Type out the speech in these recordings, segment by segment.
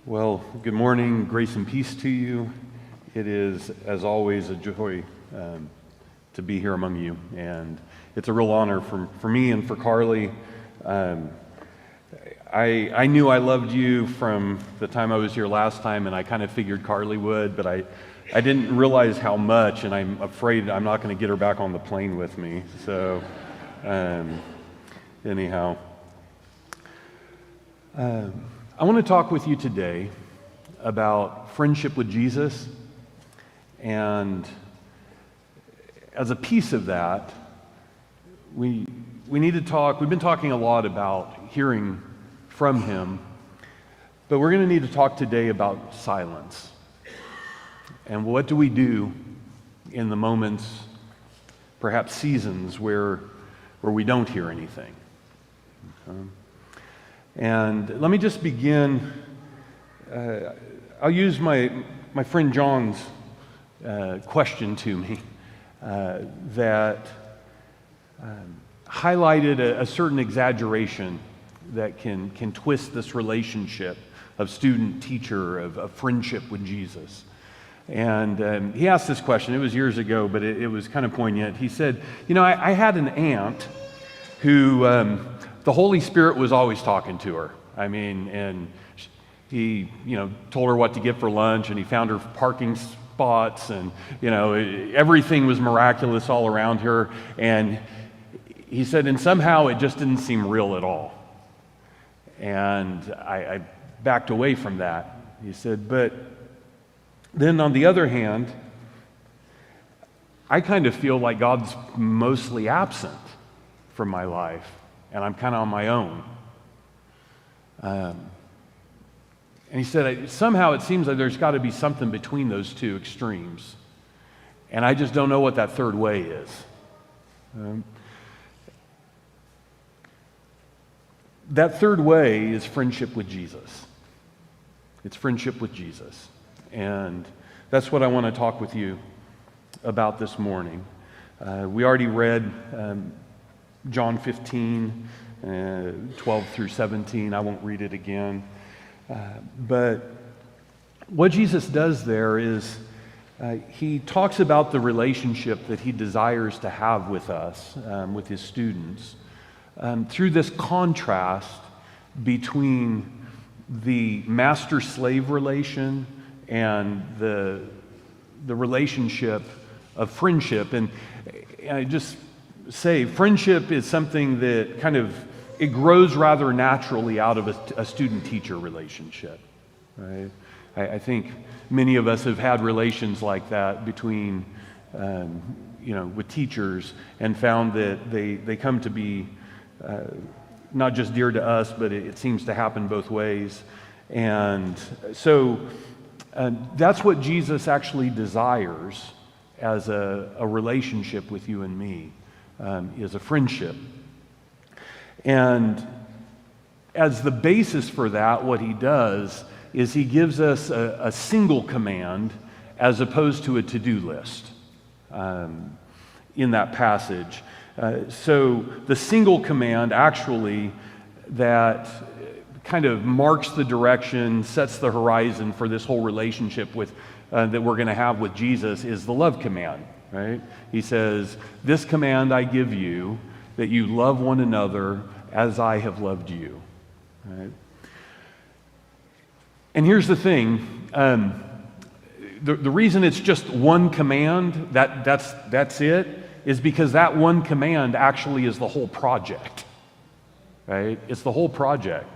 Well, good morning, grace and peace to you. It is, as always, a joy to be here among you, and it's a real honor for me and for Carly. I knew I loved you from the time I was here last time, and I kind of figured Carly would, but I didn't realize how much, and I'm afraid I'm not going to get her back on the plane with me. So, anyhow. I want to talk with you today about friendship with Jesus, and as a piece of that, we need to talk. We've been talking a lot about hearing from Him, but we're going to need to talk today about silence. And what do we do in the moments, perhaps seasons, where we don't hear anything? And let me just begin. I'll use my friend John's question to me that highlighted a certain exaggeration that can twist this relationship of student-teacher, of friendship with Jesus. And he asked this question. It was years ago, but it was kind of poignant. He said, I had an aunt who the Holy Spirit was always talking to her. I mean, and he, told her what to get for lunch, and he found her parking spots, and, everything was miraculous all around her. And he said, and somehow it just didn't seem real at all. And I backed away from that. He said, but then on the other hand, I kind of feel like God's mostly absent from my life, and I'm kind of on my own. And he said, somehow it seems like there's got to be something between those two extremes, and I just don't know what that third way is. That third way is friendship with Jesus. It's friendship with Jesus. And that's what I want to talk with you about this morning. We already read John 15, 12 through 17. I won't read it again. But what Jesus does there is he talks about the relationship that he desires to have with us, with his students, through this contrast between the master-slave relation and the relationship of friendship. And I just say friendship is something that it grows rather naturally out of a student-teacher relationship, right? I think many of us have had relations like that between, with teachers, and found that they come to be not just dear to us, but it seems to happen both ways. And so that's what Jesus actually desires as a relationship with you and me, is a friendship. And as the basis for that, what he does is he gives us a single command as opposed to a to-do list in that passage. So the single command actually that kind of marks the direction, sets the horizon for this whole relationship with that we're going to have with Jesus is the love command, right? He says, "This command I give you, that you love one another as I have loved you." Right? And here's the thing: the reason it's just one command, that's it, is because that one command actually is the whole project. Right? It's the whole project.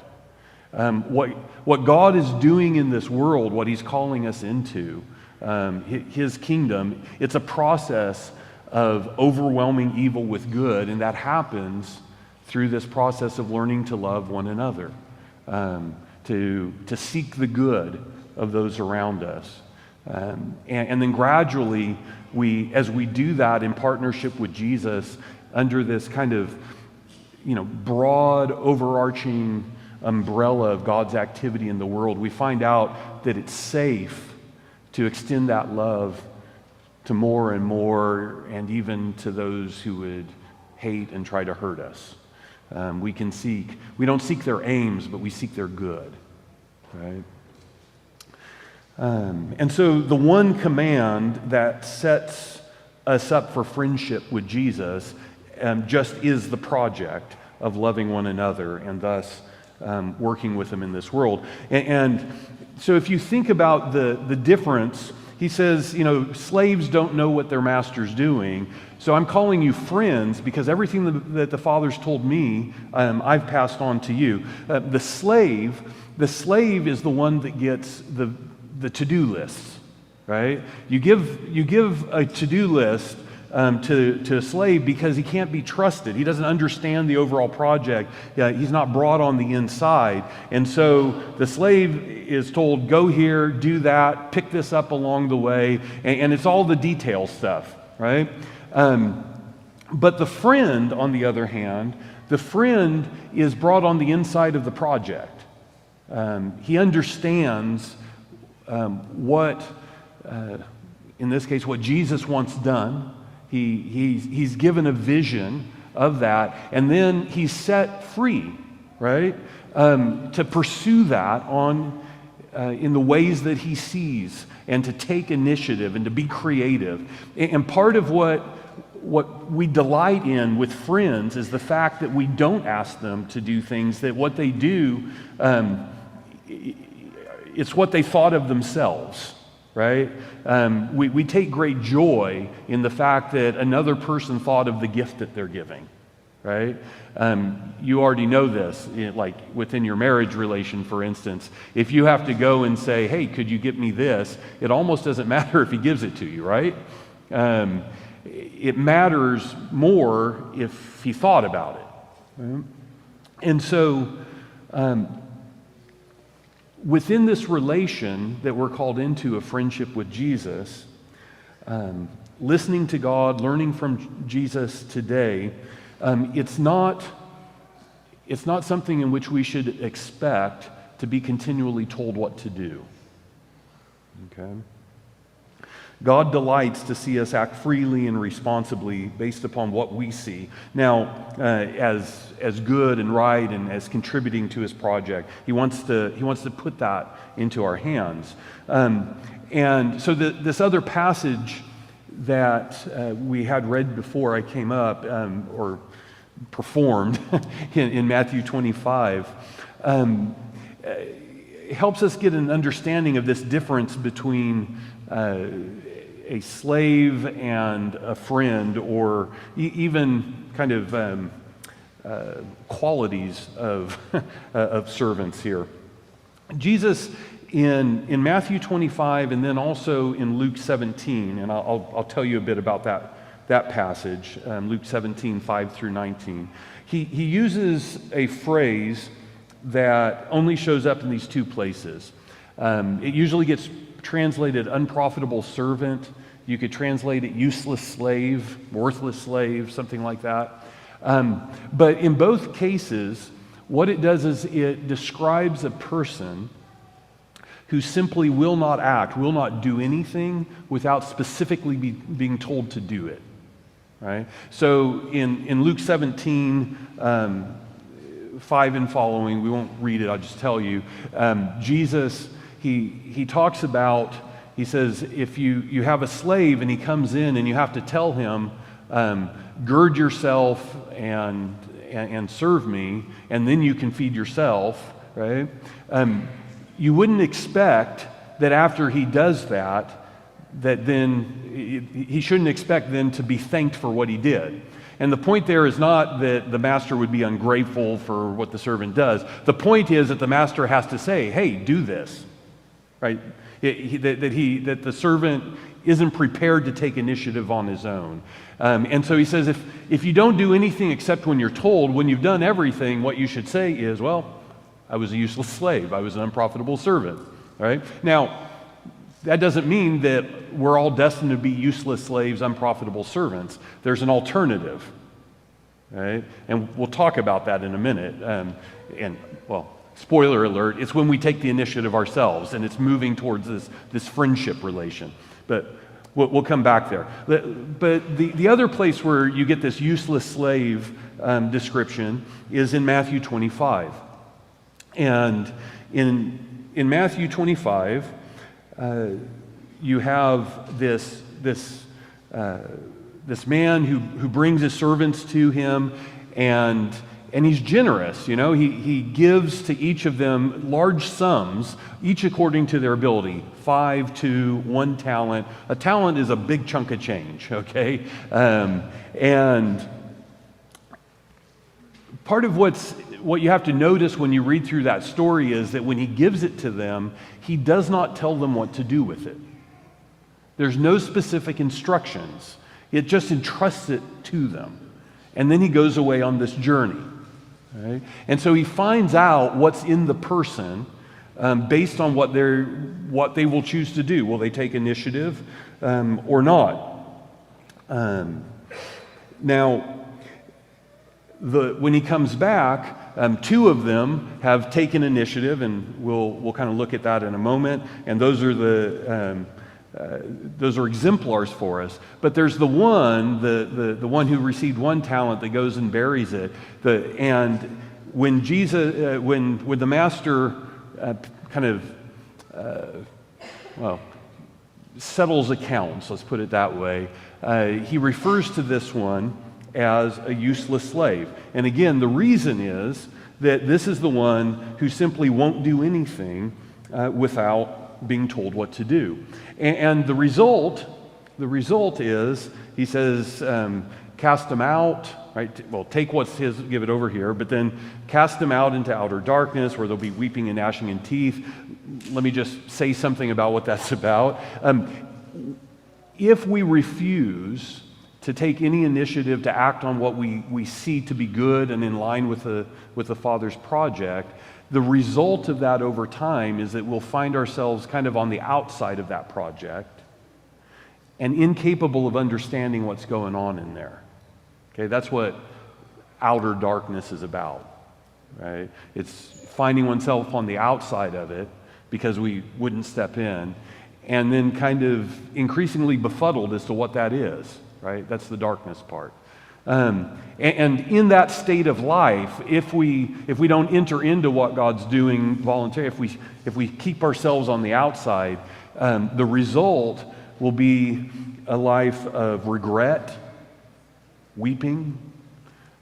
What God is doing in this world, what He's calling us into, His kingdom, it's a process of overwhelming evil with good, and that happens through this process of learning to love one another, to seek the good of those around us. And then gradually, as we do that in partnership with Jesus, under this kind of broad, overarching umbrella of God's activity in the world, we find out that it's safe to extend that love to more and more, and even to those who would hate and try to hurt us. We don't seek their aims, but we seek their good, right? And so the one command that sets us up for friendship with Jesus just is the project of loving one another and thus working with them in this world. And so if you think about the difference, he says, slaves don't know what their master's doing. So I'm calling you friends because everything that the Father's told me, I've passed on to you. The slave is the one that gets the to-do lists, right? You give a to-do list to a slave because he can't be trusted. He doesn't understand the overall project. He's not brought on the inside. And so the slave is told, go here, do that, pick this up along the way, and it's all the detail stuff, right? But the friend, on the other hand, the friend is brought on the inside of the project. He understands what, in this case, what Jesus wants done. He's given a vision of that, and then he's set free, right, to pursue that in the ways that he sees, and to take initiative and to be creative. And part of what we delight in with friends is the fact that we don't ask them to do things, that what they do, it's what they thought of themselves. Right? We take great joy in the fact that another person thought of the gift that they're giving, right? You already know this, like within your marriage relation, for instance. If you have to go and say, hey, could you get me this? It almost doesn't matter if he gives it to you, right? It matters more if he thought about it. Right? And so, within this relation that we're called into, a friendship with Jesus, listening to God, learning from Jesus today, it's not something in which we should expect to be continually told what to do. Okay? God delights to see us act freely and responsibly based upon what we see. Now, as good and right and as contributing to his project, he wants to put that into our hands. And so this other passage that we had read before I came up, or performed in Matthew 25, helps us get an understanding of this difference between a slave and a friend, or even kind of qualities of servants here. Jesus in Matthew 25 and then also in Luke 17, and I'll tell you a bit about that passage, Luke 17, 5 through 19. He uses a phrase that only shows up in these two places. It usually gets translated unprofitable servant. You could translate it useless slave, worthless slave, something like that. But in both cases, what it does is it describes a person who simply will not act, will not do anything without specifically being told to do it. Right? So in Luke 17, 5 and following, we won't read it, I'll just tell you, Jesus, he talks about, he says, if you have a slave and he comes in and you have to tell him, gird yourself and serve me, and then you can feed yourself, right? You wouldn't expect that after he does that then he shouldn't expect then to be thanked for what he did. And the point there is not that the master would be ungrateful for what the servant does. The point is that the master has to say, hey, do this, right? That the servant isn't prepared to take initiative on his own. And so he says, if you don't do anything except when you're told, when you've done everything, what you should say is, well, I was a useless slave. I was an unprofitable servant, right? Now, that doesn't mean that we're all destined to be useless slaves, unprofitable servants. There's an alternative, right? And we'll talk about that in a minute. And spoiler alert, it's when we take the initiative ourselves, and it's moving towards this friendship relation. But we'll come back there. But the other place where you get this useless slave description is in Matthew 25. And in Matthew 25, you have this man who brings his servants to him, and he's generous. He gives to each of them large sums, each according to their ability. 5, 2, 1 talent. A talent is a big chunk of change, okay? And part of what you have to notice when you read through that story is that when he gives it to them, he does not tell them what to do with it. There's no specific instructions. It just entrusts it to them. And then he goes away on this journey. Right? And so he finds out what's in the person based on what they will choose to do. Will they take initiative or not? Now, when he comes back, 2 of them have taken initiative, and we'll kind of look at that in a moment. And those are exemplars for us. But there's the one who received 1 talent that goes and buries it. And when the master settles accounts, let's put it that way, he refers to this one as a useless slave. And again, the reason is that this is the one who simply won't do anything without being told what to do. And the result is, he says, cast them out, right? Well, take what's his, give it over here, but then cast them out into outer darkness where there'll be weeping and gnashing of teeth. Let me just say something about what that's about. If we refuse to take any initiative to act on what we see to be good and in line with the Father's project, the result of that over time is that we'll find ourselves kind of on the outside of that project and incapable of understanding what's going on in there. Okay, that's what outer darkness is about, right? It's finding oneself on the outside of it because we wouldn't step in, and then kind of increasingly befuddled as to what that is, right? That's the darkness part. And in that state of life, if we don't enter into what God's doing voluntarily, if we keep ourselves on the outside, the result will be a life of regret, weeping,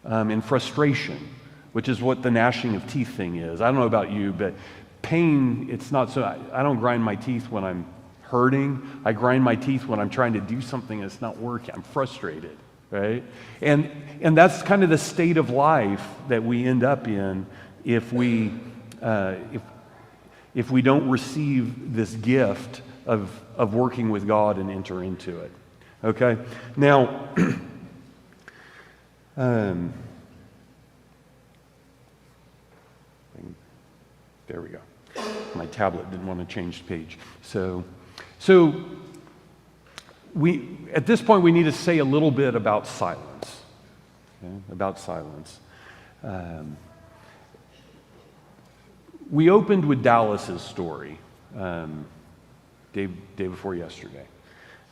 and frustration, which is what the gnashing of teeth thing is. I don't know about you, but pain, it's not so. I don't grind my teeth when I'm hurting. I grind my teeth when I'm trying to do something that's not working. I'm frustrated. Right? And that's kind of the state of life that we end up in if we don't receive this gift of working with God and enter into it. Okay? Now, there we go. My tablet didn't want to change the page. So at this point, we need to say a little bit about silence. Okay? About silence. We opened with Dallas's story day before yesterday,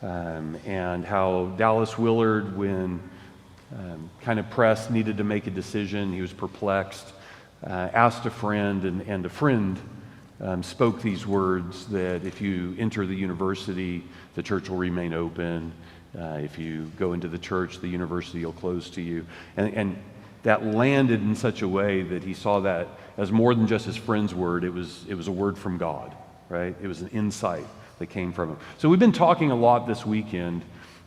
and how Dallas Willard, when kind of pressed, needed to make a decision. He was perplexed, asked a friend, and a friend spoke these words that if you enter the university, the church will remain open. If you go into the church, the university will close to you. And that landed in such a way that he saw that as more than just his friend's word. It was a word from God, right? It was an insight that came from him. So we've been talking a lot this weekend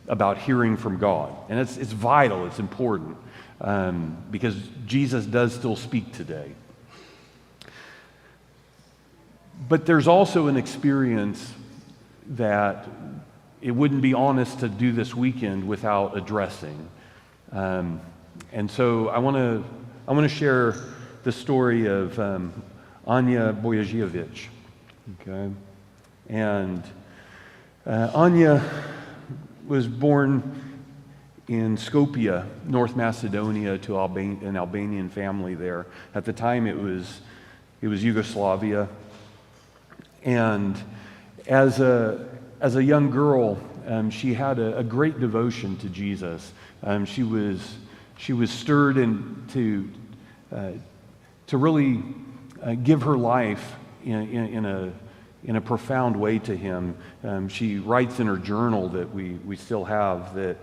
about hearing from God. And it's vital, it's important, because Jesus does still speak today. But there's also an experience that it wouldn't be honest to do this weekend without addressing. And so I want to share the story of Anya Boyajievich. Okay, and Anya was born in Skopje, North Macedonia, to an Albanian family there. At the time, it was Yugoslavia. And as a young girl, she had a great devotion to Jesus. She was stirred to really give her life in in a profound way to him. She writes in her journal that we still have that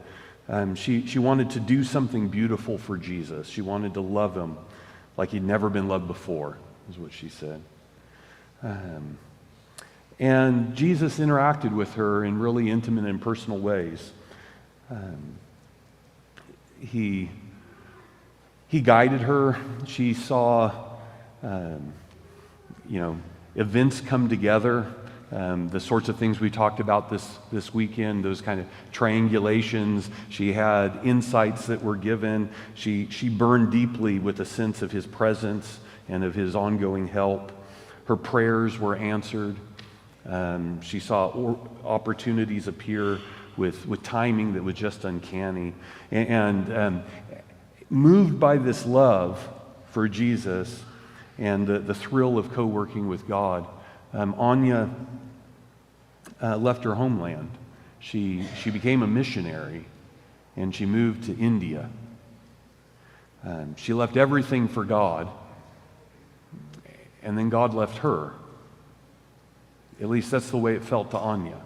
she wanted to do something beautiful for Jesus. She wanted to love him like he'd never been loved before, is what she said. And Jesus interacted with her in really intimate and personal ways. He guided her. She saw, events come together. The sorts of things we talked about this weekend, those kind of triangulations. She had insights that were given. She burned deeply with a sense of his presence and of his ongoing help. Her prayers were answered. She saw opportunities appear with timing that was just uncanny. And moved by this love for Jesus and the thrill of co-working with God, Anya left her homeland. She became a missionary, and she moved to India. She left everything for God, and then God left her. At least that's the way it felt to Anya.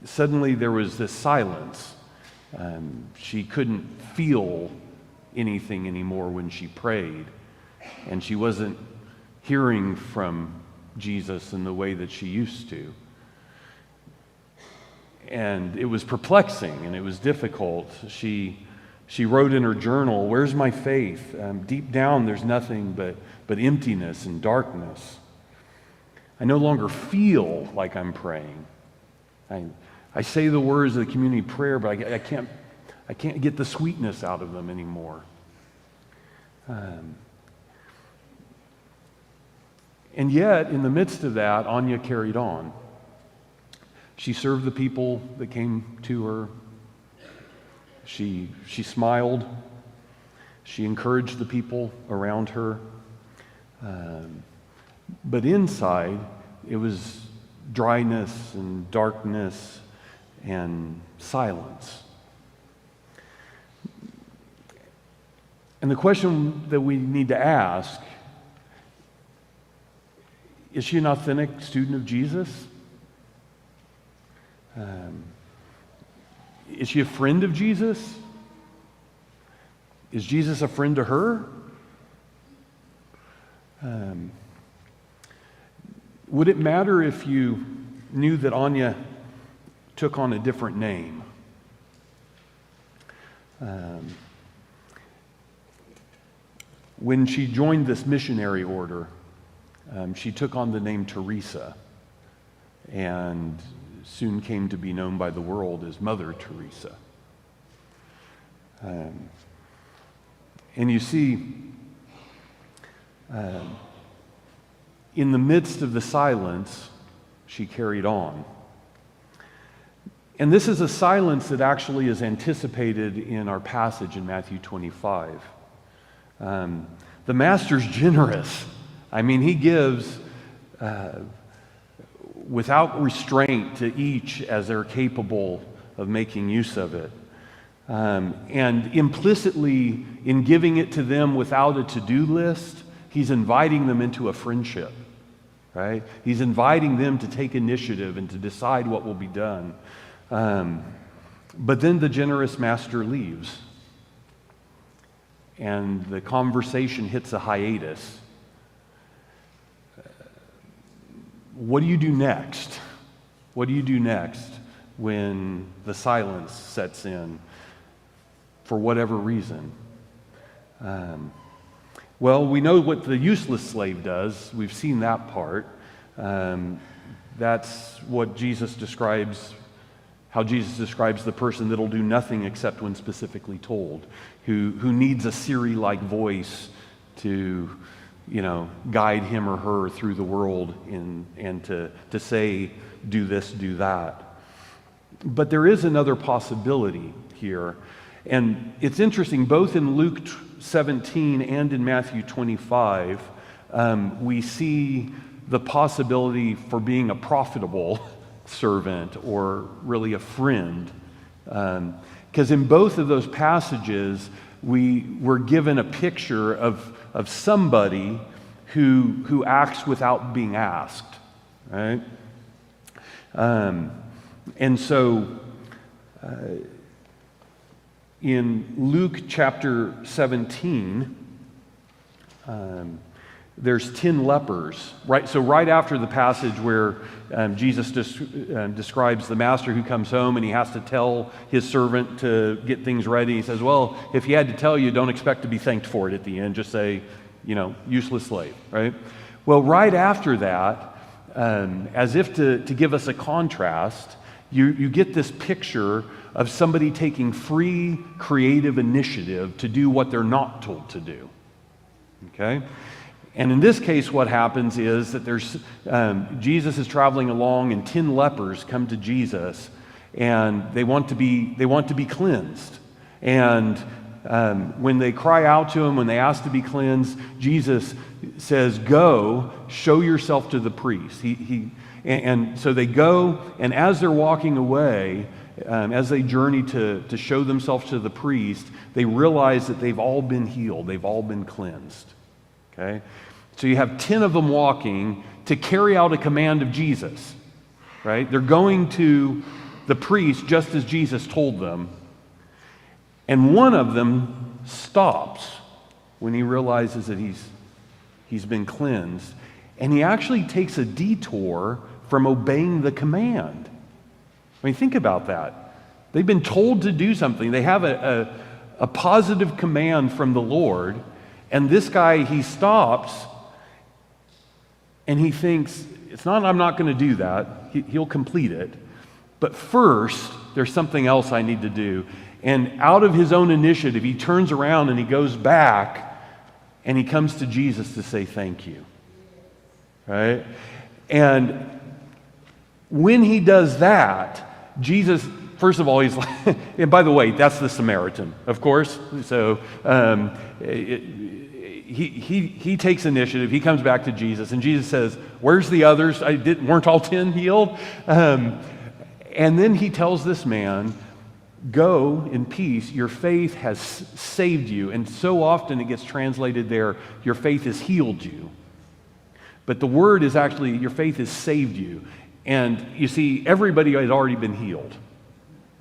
Suddenly there was this silence. She couldn't feel anything anymore when she prayed, and she wasn't hearing from Jesus in the way that she used to. And it was perplexing and it was difficult. She wrote in her journal, "Where's my faith? Deep down there's nothing but emptiness and darkness. I no longer feel like I'm praying. I say the words of the community prayer, but I can't get the sweetness out of them anymore." And yet, in the midst of that, Anya carried on. She served the people that came to her. She smiled. She encouraged the people around her. But inside, it was dryness and darkness and silence. And the question that we need to ask, is she an authentic student of Jesus? Is she a friend of Jesus? Is Jesus a friend to her? Would it matter if you knew that Anya took on a different name? When she joined this missionary order, she took on the name Teresa and soon came to be known by the world as Mother Teresa. And you see, in the midst of the silence, she carried on. And this is a silence that actually is anticipated in our passage in Matthew 25. The Master's generous. I mean, he gives without restraint to each as they're capable of making use of it. And implicitly, in giving it to them without a to-do list, he's inviting them into a friendship, right? He's inviting them to take initiative and to decide what will be done. But then the generous master leaves, and the conversation hits a hiatus. What do you do next? What do you do next when the silence sets in for whatever reason? Well, we know what the useless slave does. We've seen that part. That's what Jesus describes, how Jesus describes the person that'll do nothing except when specifically told, who needs a Siri-like voice to, guide him or her through the world and to say, do this, do that. But there is another possibility here. And it's interesting, both in Luke 17 and in Matthew 25, we see the possibility for being a profitable servant or really a friend. Because in both of those passages, we were given a picture of somebody who acts without being asked, right? And so in Luke chapter 17, there's 10 lepers, right? So right after the passage where Jesus describes the master who comes home and he has to tell his servant to get things ready, he says, well, if he had to tell you, don't expect to be thanked for it at the end. Just say, useless slave, right? Well, right after that, as if to give us a contrast, you get this picture of somebody taking free, creative initiative to do what they're not told to do, okay? And in this case, what happens is that Jesus is traveling along, and 10 lepers come to Jesus, and they want to be cleansed. And when they cry out to him, when they ask to be cleansed, Jesus says, "Go, show yourself to the priest." And so they go, and as they're walking away, as they journey to show themselves to the priest, they realize that they've all been healed, they've all been cleansed. Okay? So you have 10 of them walking to carry out a command of Jesus, right? They're going to the priest just as Jesus told them. And one of them stops when he realizes that he's been cleansed. And he actually takes a detour from obeying the command. I mean, think about that. They've been told to do something. They have a positive command from the Lord. And this guy, he stops and he thinks, it's not I'm not going to do that. He'll complete it. But first, there's something else I need to do. And out of his own initiative, he turns around and he goes back and he comes to Jesus to say thank you. Right? And when he does that, Jesus, first of all, he's like, and by the way, that's the Samaritan, of course. So he takes initiative. He comes back to Jesus, and Jesus says, "Where's the others? Weren't all 10 healed?" And then he tells this man, "Go in peace. Your faith has saved you." And so often it gets translated there, "Your faith has healed you." But the word is actually, "Your faith has saved you." And you see, everybody had already been healed.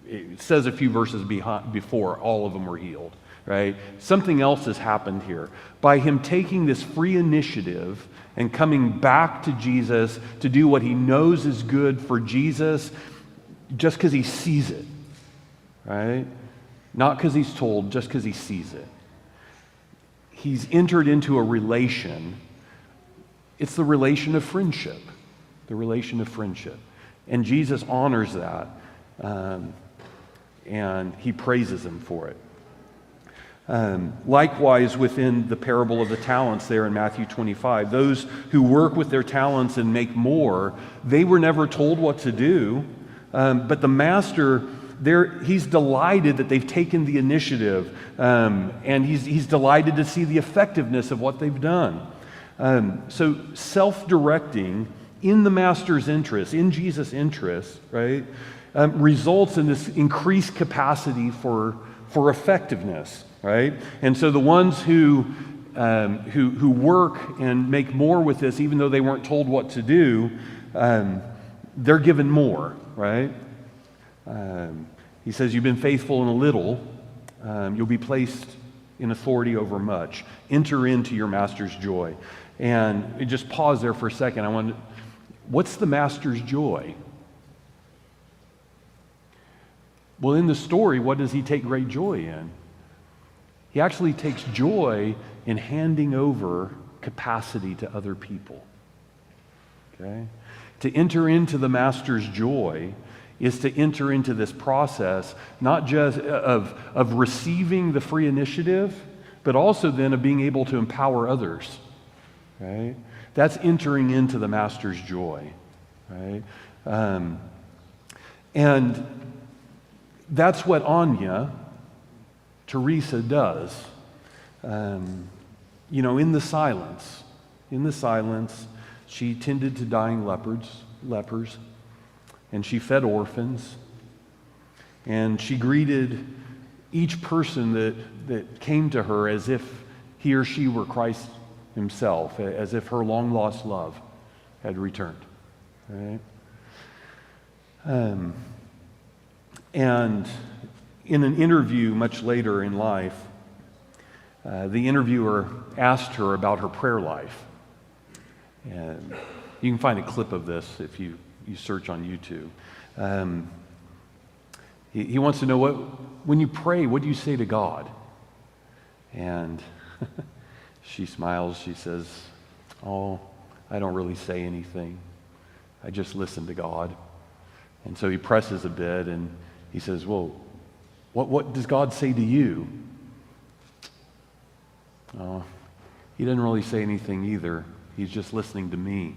It says a few verses before, all of them were healed, right? Something else has happened here. By him taking this free initiative and coming back to Jesus to do what he knows is good for Jesus, just because he sees it, right? Not because he's told, just because he sees it. He's entered into a relation. It's the relation of friendship. The relation of friendship. And Jesus honors that. And he praises him for it. Likewise, within the parable of the talents there in Matthew 25, those who work with their talents and make more, they were never told what to do. But the master, he's delighted that they've taken the initiative. And he's delighted to see the effectiveness of what they've done. So self-directing in the master's interest, in Jesus' interest, right, results in this increased capacity for effectiveness, right? And so the ones who work and make more with this, even though they weren't told what to do, they're given more, right? He says, "You've been faithful in a little, you'll be placed in authority over much. Enter into your master's joy." And just pause there for a second. What's the master's joy? Well, in the story, what does he take great joy in? He actually takes joy in handing over capacity to other people. Okay? To enter into the master's joy is to enter into this process, not just of receiving the free initiative, but also then of being able to empower others. Right? That's entering into the master's joy. Right? And that's what Anya, Teresa, does. In the silence, she tended to dying lepers, and she fed orphans, and she greeted each person that came to her as if he or she were Christ's himself, as if her long-lost love had returned. Right? And in an interview much later in life, the interviewer asked her about her prayer life. And you can find a clip of this if you search on YouTube. He wants to know, when you pray, what do you say to God? And she smiles. She says, "Oh, I don't really say anything. I just listen to God." And so he presses a bit and he says, "Well, what does God say to you?" "Oh, he doesn't really say anything either. He's just listening to me."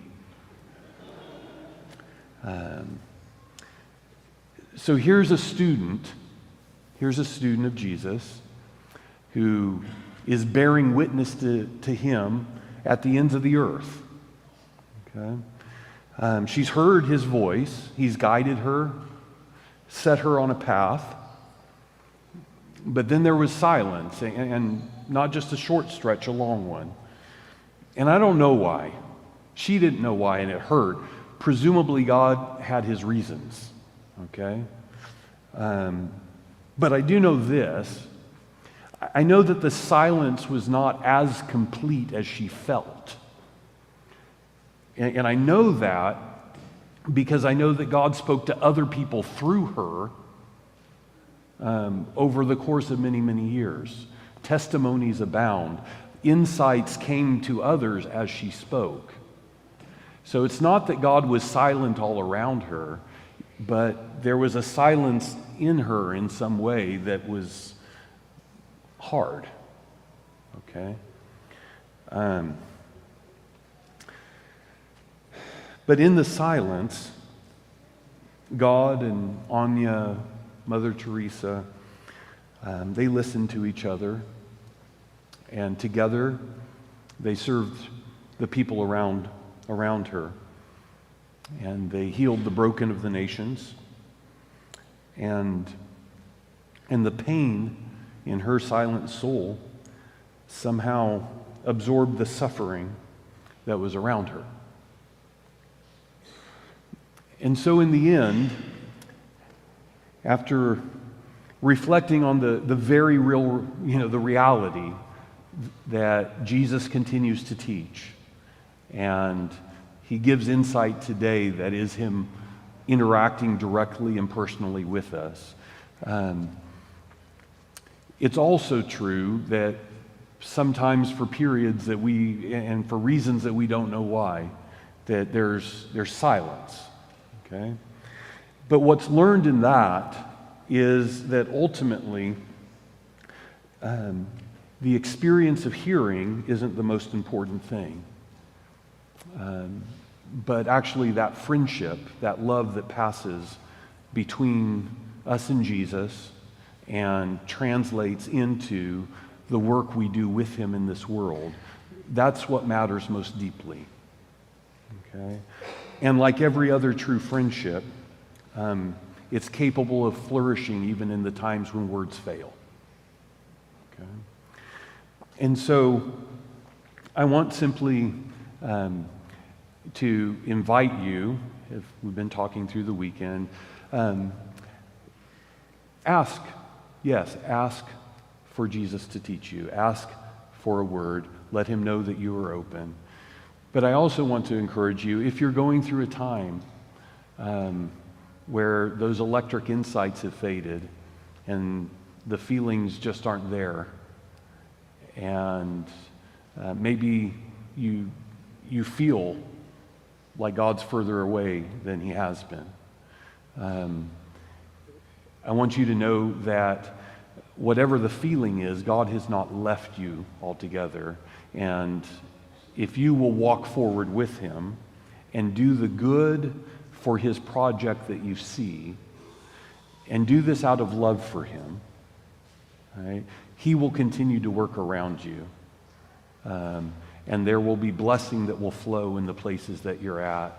So here's a student of Jesus who is bearing witness to him at the ends of the earth. Okay? She's heard his voice. He's guided her, set her on a path. But then there was silence, and not just a short stretch, a long one. And I don't know why. She didn't know why, and it hurt. Presumably God had his reasons. Okay? But I do know this. I know that the silence was not as complete as she felt. And I know that because I know that God spoke to other people through her over the course of many, many years. Testimonies abound. Insights came to others as she spoke. So it's not that God was silent all around her, but there was a silence in her in some way that was hard. Okay? But in the silence, God and Anya, Mother Teresa, they listened to each other, and together they served the people around her, and they healed the broken of the nations, and the pain in her silent soul somehow absorbed the suffering that was around her. And so in the end, after reflecting on the very real, the reality that Jesus continues to teach, and he gives insight today that is him interacting directly and personally with us. It's also true that sometimes for periods that and for reasons that we don't know why, that there's silence. Okay? But what's learned in that is that ultimately the experience of hearing isn't the most important thing. But actually that friendship, that love that passes between us and Jesus and translates into the work we do with him in this world, that's what matters most deeply. Okay? And like every other true friendship, it's capable of flourishing even in the times when words fail. Okay? And so I want simply to invite you, if we've been talking through the weekend, ask for Jesus to teach you. Ask for a word. Let him know that you are open. But I also want to encourage you, if you're going through a time where those electric insights have faded and the feelings just aren't there, and maybe you feel like God's further away than he has been. I want you to know that whatever the feeling is, God has not left you altogether. And if you will walk forward with him and do the good for his project that you see, and do this out of love for him, right, he will continue to work around you. And there will be blessing that will flow in the places that you're at.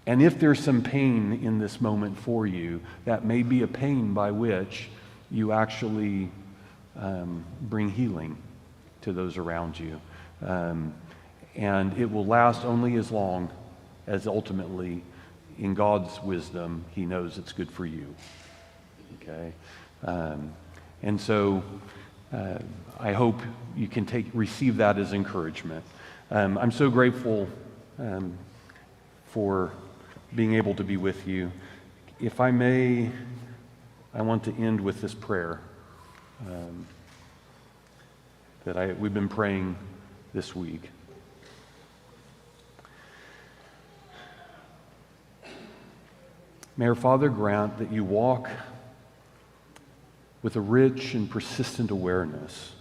And if there's some pain in this moment for you, that may be a pain by which you actually bring healing to those around you. and it will last only as long as ultimately, in God's wisdom, he knows it's good for you. Okay? And so I hope you can receive that as encouragement. I'm so grateful for being able to be with you. If I may, I want to end with this prayer that we've been praying this week. May our Father grant that you walk with a rich and persistent awareness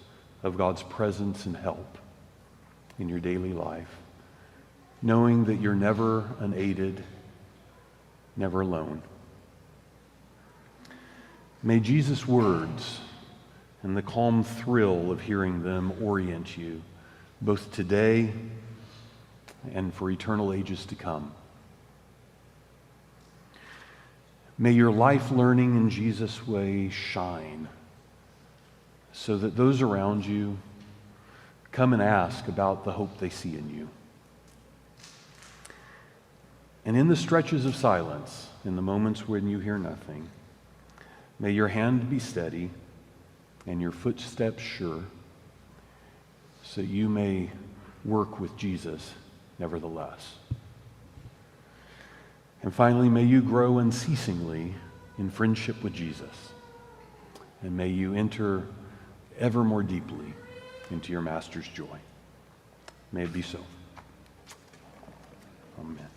of God's presence and help in your daily life, knowing that you're never unaided, never alone. May Jesus' words and the calm thrill of hearing them orient you, both today and for eternal ages to come. May your life learning in Jesus' way shine so that those around you come and ask about the hope they see in you. And in the stretches of silence, in the moments when you hear nothing, may your hand be steady and your footsteps sure, so you may work with Jesus nevertheless. And finally, may you grow unceasingly in friendship with Jesus, and may you enter ever more deeply into your Master's joy. May it be so. Amen.